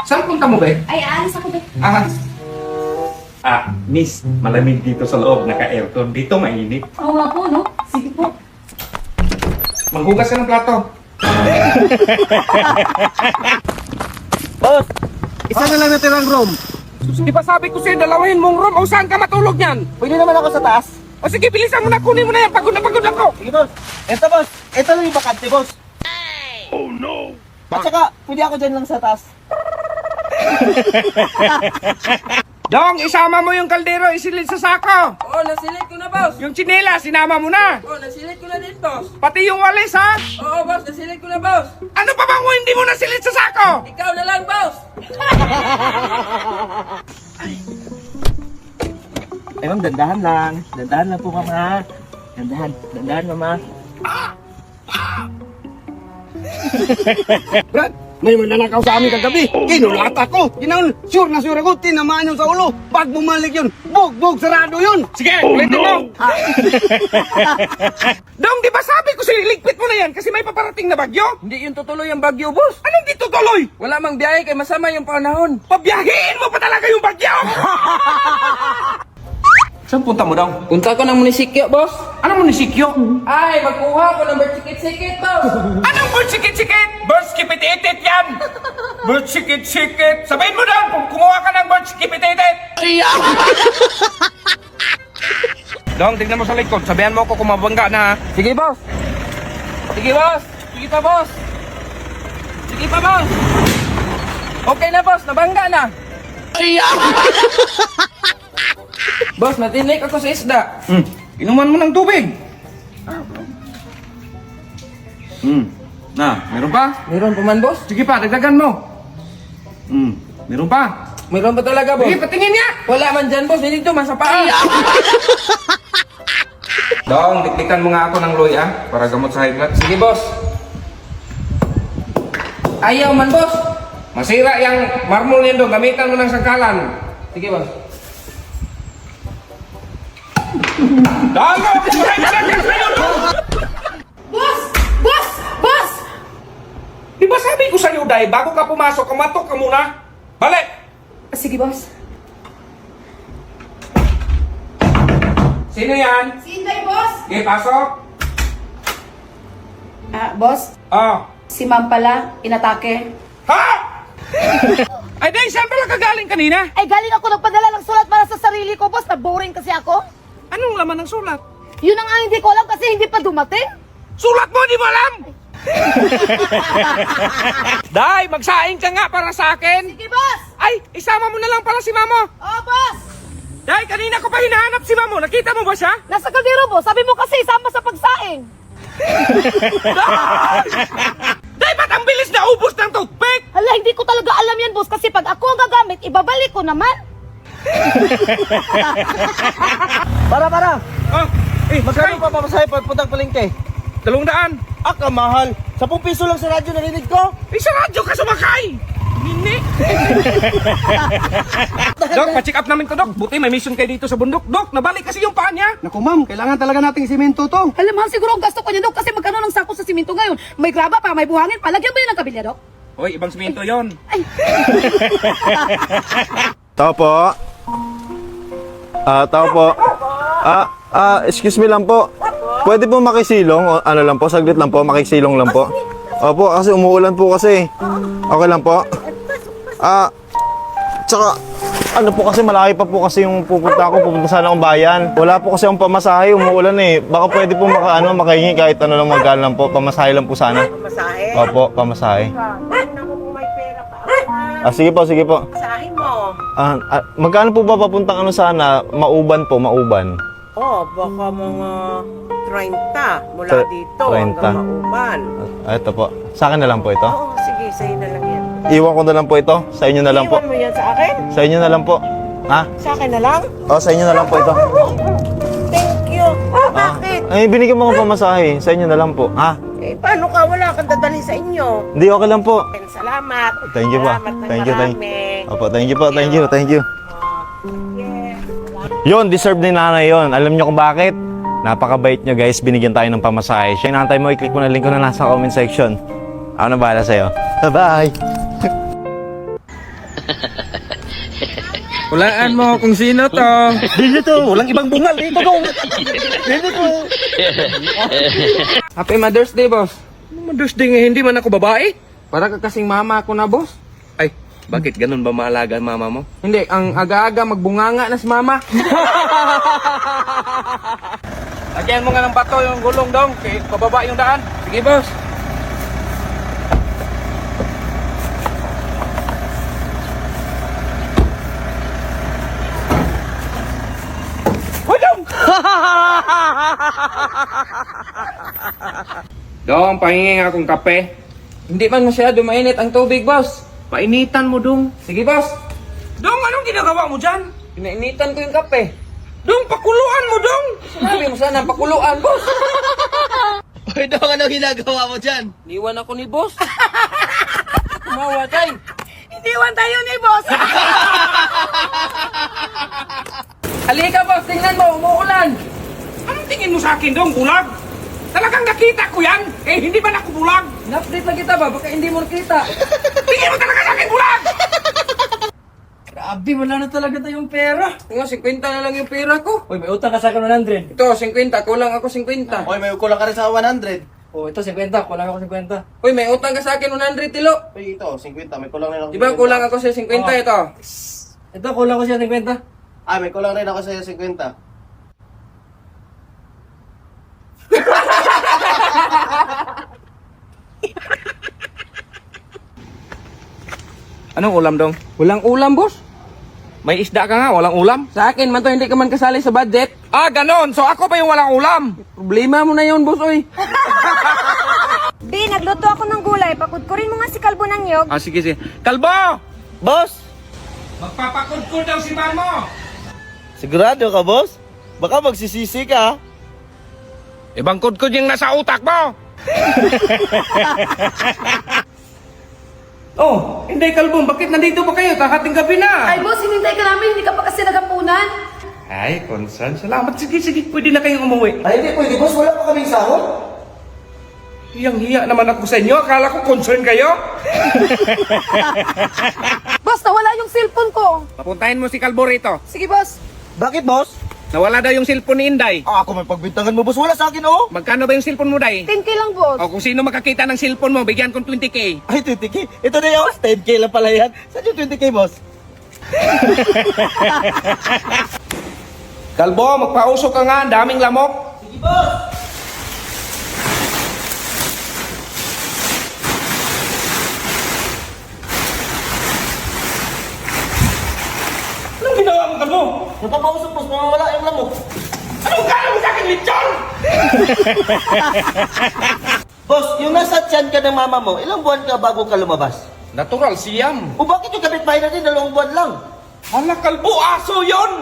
Saan punta mo, be? Ay, aalis ako ba? Miss, malamig dito sa loob, naka-aircon. Dito mainit. Oo nga po, no? Sige po. Maghugas ka ng plato. Boss, isa na lang natirang room. Di ba sabi ko sa'yo, dalawahin mong room o saan ka matulog niyan? Pwede naman ako sa taas. O sige, bilisan mo na, kunin mo na yan. Pagod ako. Sige, boss. Eto, boss. Eto lang yung bakante, boss. Oh, no. At saka, pwede ako dyan lang sa taas. Dong, isama mo yung kaldero, isilid sa sako. Oo, nasilid ko na, boss. Yung tsinela, sinama mo na. Oo, nasilid ko na din, boss. Pati yung walis, ha? Oo, boss, nasilid ko na, boss. Ano pa bang hindi mo nasilid sa sako? Ikaw na lang, boss. Ay, ma'am, dandahan lang. Dandahan lang po, ma'am, ha? Dandahan, mama. Brad, may mananakaw sa amin kagabi. Kinulat ako. Sure na sure ako. Tinamaan yun sa ulo. Pag bumalik yun, bugbog sarado yun. Sige, ulitin mo. Dong, di ba sabi ko sa'yo, iligpit mo na yan kasi may paparating na bagyo? Hindi yung tutuloy ang bagyo, boss. Anong di tutuloy? Wala mang biyahe kay masama yung panahon. Pabiyahin mo pa talaga yung bagyo! Saan punta mo daw? Punta ko ng munisipyo, boss. Anong munisipyo? Ay, magkuha ko ng bersikit-sikit, boss. Anong bird sikit-sikit? Bird skipit-itit yan! Bird sikit-sikit! Sabihin mo daw kung kumuha ka ng bird skipit-itit! Dong, tignan mo sa likod. Sabihan mo ako kung mabangga na, ha? Sige, boss. Sige, boss. Sige pa, boss. Sige pa, boss. Okay na, boss. Nabangga na. Boss, natinik ako sa isda. Inuman mo ng tubig. Meron pa? Meron pa man, boss? Sige pa, dagdagan mo. Meron pa? Meron pa talaga, boss? Sige, patingin niya. Wala man dyan, boss. Dito, masa paa. Dong, dikdikan mo nga ako ng loy, ah, para gamot sa high blood. Sige, boss. Ayaw man, boss. Masira yung marmol niyan, Dong. Gamitan mo ng sangkalan. Sige, boss. Dong, Boss! Boss! Boss! di ba sabi ko sa'yo, Day, bago ka pumasok, kamatok ka muna. Balik! Sige, boss. Sino yan? Si Inday, boss! Sige, pasok. Boss, Oh. si ma'am pala, inatake. Ha? Ay, Day, saan pala kagaling kanina? Ay, galing ako nagpadala ng sulat para sa sarili ko, boss. Na-boring kasi ako. Anong laman ng sulat? Yun ang nga hindi ko alam kasi hindi pa dumating. Sulat mo, di mo alam? Day, magsaing ka nga para sa akin. Sige, boss! Ay, isama mo na lang pala si Mamo. Oh, boss! Day, kanina ko pa hinahanap si Mamo. Nakita mo ba siya? Nasa kaldero, boss. Sabi mo kasi, sama sa pagsaing. Day, ba't ang bilis na ubos ng toothpick? Hala, hindi ko talaga alam yan, boss. Kasi pag ako ang gagamit, ibabalik ko naman. Para. Oh, Magkano pa pamasahe pagpuntang palengke? 200. Kamahal. 10 piso lang sa radyo narinig ko. Sa radyo ka sumakay! Hindi. Dok, pa-check up namin to, Dok. Buti may mission kayo dito sa bundok. Dok, nabalik kasi yung paa niya. Naku ma'am, kailangan talaga nating simento to. Alam mo, siguro ang gasto ko niya, Dok. Kasi magkano ng sako sa simento ngayon? May graba pa, may buhangin pa. Lagyan ba yun ng kabilya, Dok? Hoy, ibang simento yon. Ay, Tao po. Tao po. Excuse me lang po. Pwede po makisilong o ano lang po, saglit lang po, makisilong lang po. Opo, kasi umuulan po kasi. Okay lang po. Tsaka ano po kasi malaki pa po kasi yung pupunta sana akong bayan. Wala po kasi akong pamasahe, umuulan eh. Baka pwede po makahingi kahit ano lang magkano lang po, pamasahe lang po sana. Pamasahe? Opo, pamasahe. Tingnan mo kung may pera pa. Sige po, sige po. Pamasahe mo. Magkano po ba papuntang ano sana? Mauban po, Mauban. Baka mga 30 mula dito 30. hanggang Mauban. Ito po. Sa akin na lang po ito. Oo, sige, sa'yo na lang yan. Iwan ko na lang po ito. Sa inyo na lang po. Iwan mo yan sa akin? Sa inyo na lang po. Ha? Sa akin na lang? Sa inyo na lang po ito. Thank you. Bakit? Ay, binigyan mo ko pamasahe. Sa inyo na lang po. Ha? Paano ka? Wala kang dadalhin sa inyo. Hindi, okay lang po. Salamat. Thank you po. Salamat ng Thank you, marami. Opo, thank you po. Thank you. Yun, deserve ni nanay yun. Alam niyo kung bakit? Napakabait niyo guys. Binigyan tayo ng pamasahe. Siya, inantay mo, i-click mo na link ko na nasa comment section. Ako na bahala sa'yo. Bye-bye! Hulaan mo kung sino to. Dito, walang ibang bungal dito dong. Dito. Happy Mother's Day, boss. Mother's Day nga, hindi man ako babae. Para ka kasing mama ko na, boss. Ay, bakit ganun ba maalaga ang mama mo? Hindi, ang aga-aga magbunganga na si mama. Lagyan mo nga ng bato yung gulong dong, kay pababa yung daan. Sige, boss. Dong, pahingi nga akong kape. Hindi man masyado mainit ang tubig, boss. Painitan mo dong. Sige, boss. Dong, anong ginagawa mo dyan? Pinainitan ko yung kape. Dong, pakuluan mo dong. Sinabi mo sana ang pakuluan, boss. Hoy, Dong, ano ginagawa mo dyan? Niwan ako ni boss. Kumawa, tay. Iniwan tayo ni boss. Halika, boss. Tingnan mo, umuulan. Anong tingin mo sa akin dong, bulag? Talagang nakita ko yan. Eh, hindi ba ako bulag? In-update lang kita ba? Baka hindi mo nakita. Tingin mo talaga sa akin bulag! Grabe, wala na talaga tayong pera. Nga, 50 na lang yung pera ko. Uy, may utang ka sa akin 100. Ito, 50. Kulang ako 50. Hoy, may kulang ka rin sa 100. Oh, ito 50. Kulang ako 50. Uy, may utang ka sa akin 100, Tilo. Hoy, ito, 50. May kulang rin ako. Di ba kulang ako sa 50 ito? Ito, kulang ko siya 50. Ah, may kulang rin ako sa'yo 50. Anong ulam dong? Walang ulam, boss. May isda ka nga, walang ulam? Sa akin man to, hindi ka man kasali sa budget. Ah, ganon. So ako pa yung walang ulam. Problema mo na yun, boss, oy. Bi, nagluto ako ng gulay. Pakudkurin mo nga si Kalbo ng yog. Ah, sige, sige. Kalbo! Boss, Magpapakudkod daw si Mamo. sigurado ka, boss? Baka magsisisi ka. Ibang kudkod yung nasa utak mo. Oh, hindi Kalbong, bakit nandito pa kayo? Hating gabi na. Ay boss, hinintay ka namin. Hindi ka pa kasi nagapunan. Ay, Consan, salamat. Sige, sige, pwede na kayong umuwi. Ay, hindi pwede, boss. Wala pa kaming sahod. Hiyang-hiya naman ako sa inyo. Akala ko concern kayo. Boss, nawala yung cellphone ko. Papuntahin mo si Kalbo rito. Sige boss. Bakit, boss? Nawala daw yung cellphone ni Inday. Ah, ako may pagbintangan mo, boss. Wala sa akin, oh. Magkano ba yung cellphone mo, Day? 10K lang boss. O kung sino makakita ng cellphone mo, bigyan kong 20K. Ay, 20K. Ito na yun, boss. 10K lang pala yan. Saan yung 20K, boss? Kalbo, magpausok ka nga. Ang daming lamok. Sige, boss. Anong ginawa mo, Kalbo? Napapausap, boss. Mawawala yung lamok. Anong kala mo sa akin, lechon? Boss, yung nasa tiyan ka ng mama mo, ilang buwan ka bago ka lumabas? Natural siyam. O bakit yung kapitbahay natin 2 buwan lang? Hala, Kalbo, aso yon.